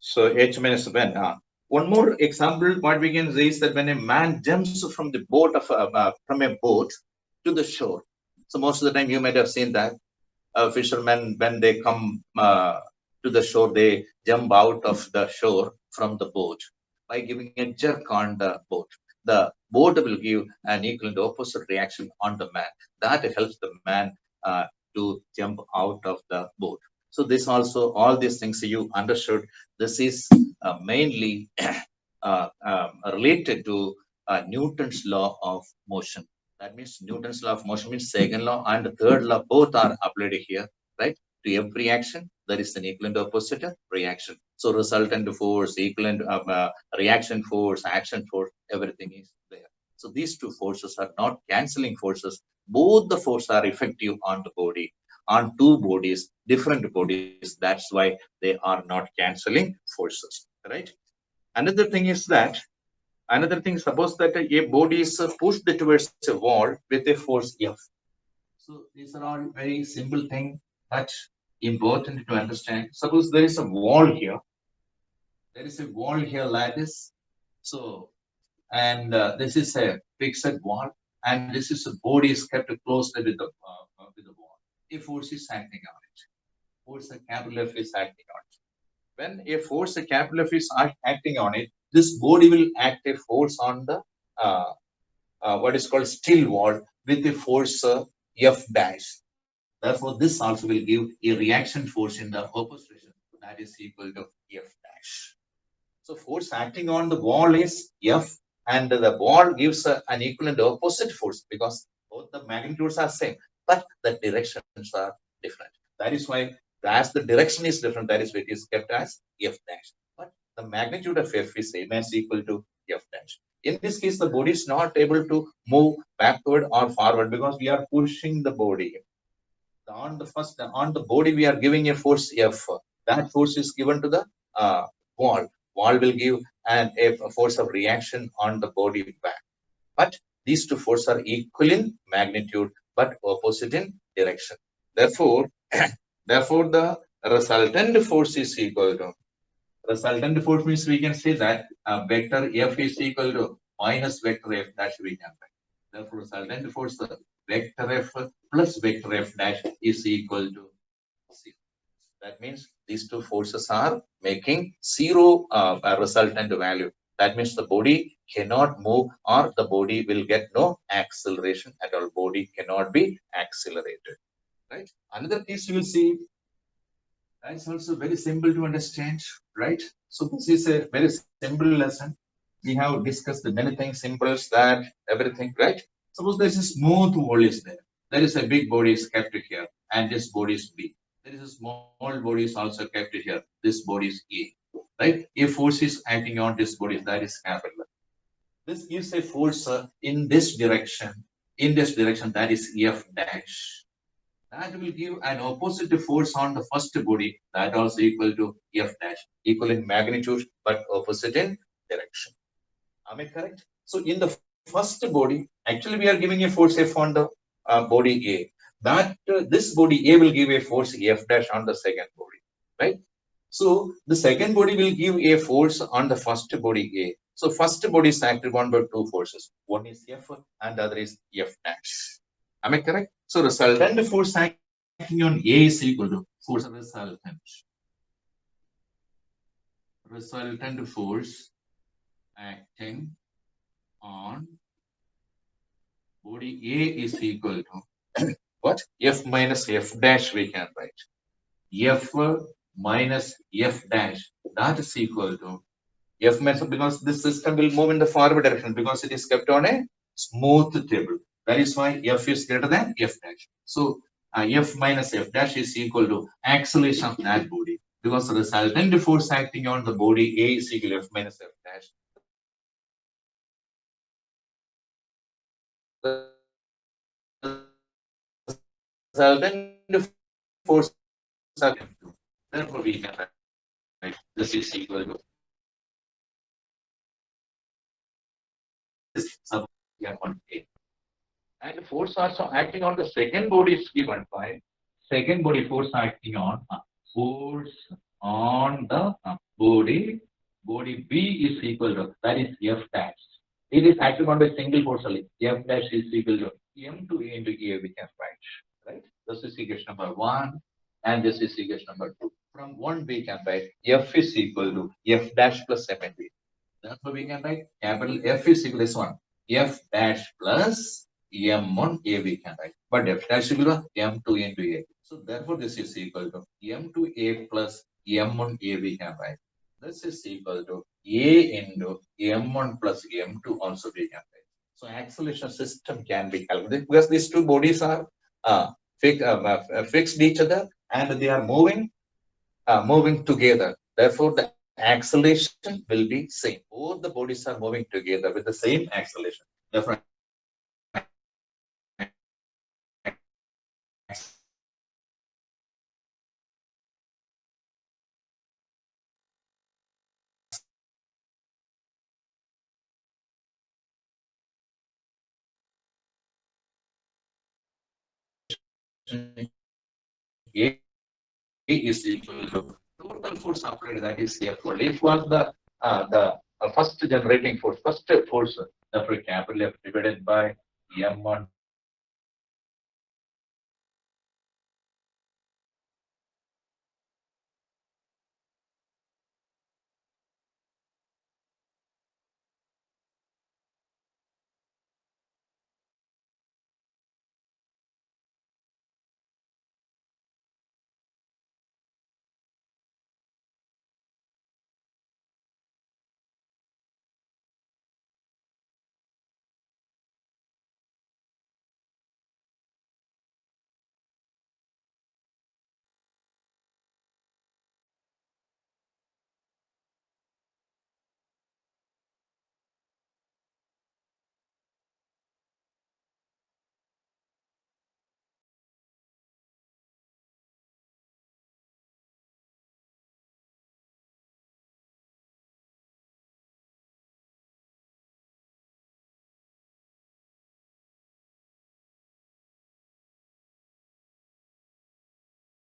So H minus when. One more example, what we can say is that when a man jumps from the boat from a boat to the shore. So most of the time you might have seen that fishermen, when they come to the shore, they jump out of the shore from the boat by giving a jerk on the boat. The boat will give an equal and opposite reaction on the man. That helps the man to jump out of the boat. So this also, all these things you understood. This is mainly related to Newton's law of motion. That means Newton's law of motion means second law and third law both are applied here, right? To every action, there is an equal and opposite reaction. So resultant force, equivalent reaction force, action force, everything is there. So these two forces are not cancelling forces. Both the forces are effective on the body, on two bodies, different bodies. That's why they are not cancelling forces, right? Another thing is that Another thing, suppose that a body is pushed towards a wall with a force F. So these are all very simple thing, but important to understand. Suppose there is a wall here. There is a wall here like this. So, and this is a fixed wall, and this is a body is kept close with the wall. A force is acting on it. Force a capital F is acting on it. When a force, a capital F is acting on it, this body will act a force on the what is called still wall with a force F dash. Therefore, this also will give a reaction force in the opposite direction that is equal to F dash. So force acting on the wall is F, and the wall gives an equal and opposite force because both the magnitudes are same, but the directions are different. That is why, as the direction is different, that is why it is kept as F dash. But the magnitude of F is same as equal to F dash. In this case, the body is not able to move backward or forward because we are pushing the body. On the body, we are giving a force F. That force is given to the wall. Wall will give a force of reaction on the body back. But these two forces are equal in magnitude but opposite in direction. Therefore, therefore the resultant force is equal to, resultant force means we can say that vector F is equal to minus vector F dash we can write. Therefore, resultant force vector F plus vector F dash is equal to 0. That means these two forces are making zero resultant value. That means the body cannot move or the body will get no acceleration at all. Body cannot be accelerated. Right? Another case you will see, that's also very simple to understand, right? So this is a very simple lesson. We have discussed many things, simples, that, everything, right? Suppose there is a smooth wall is there. There is a big body is kept here, and this body is B. There is a small body is also kept here. This body is A, right? A force is acting on this body, that is capital. This gives a force in this direction. In this direction, that is F dash. That will give an opposite force on the first body, that also equal to F dash, equal in magnitude but opposite in direction. Am I correct? So in the first body, actually we are giving a force F on the body A. That this body A will give a force F dash on the second body, right? So the second body will give a force on the first body A. So first body is acted on by two forces. One is F and the other is F dash. Am I correct? So resultant force acting on A is equal to force resultant. Resultant force acting on body A is equal to what? F minus F dash we can write. F minus F dash, that is equal to F minus, because this system will move in the forward direction because it is kept on a smooth table. That is why F is greater than F dash. So F minus F dash is equal to acceleration of that body, because the resultant force acting on the body A is equal to F minus F dash. Resultant force acting. Therefore, we can write this is equal to this sub A. And force also acting on the second body is given by second body force acting on force on the body. Body B is equal to, that is F dash. It is actually one by single force only. F dash is equal to M2 into A, we can write. Right? This is equation number 1, and this is equation number 2. From 1 we can write F is equal to F dash plus M and B. Therefore, we can write capital F is equal to this one. F dash plus M1 A we can write. But F dash is equal to M2 into A. So therefore, this is equal to M2A plus M1 A we can write. This is equal to A into M1 plus M2 also we can write. So acceleration system can be calculated because these two bodies are fixed each other and they are moving together. Therefore, the acceleration will be same. Both the bodies are moving together with the same acceleration. Therefore, A is equal to total force applied, that is F. If was the first generating force, therefore capital F divided by M1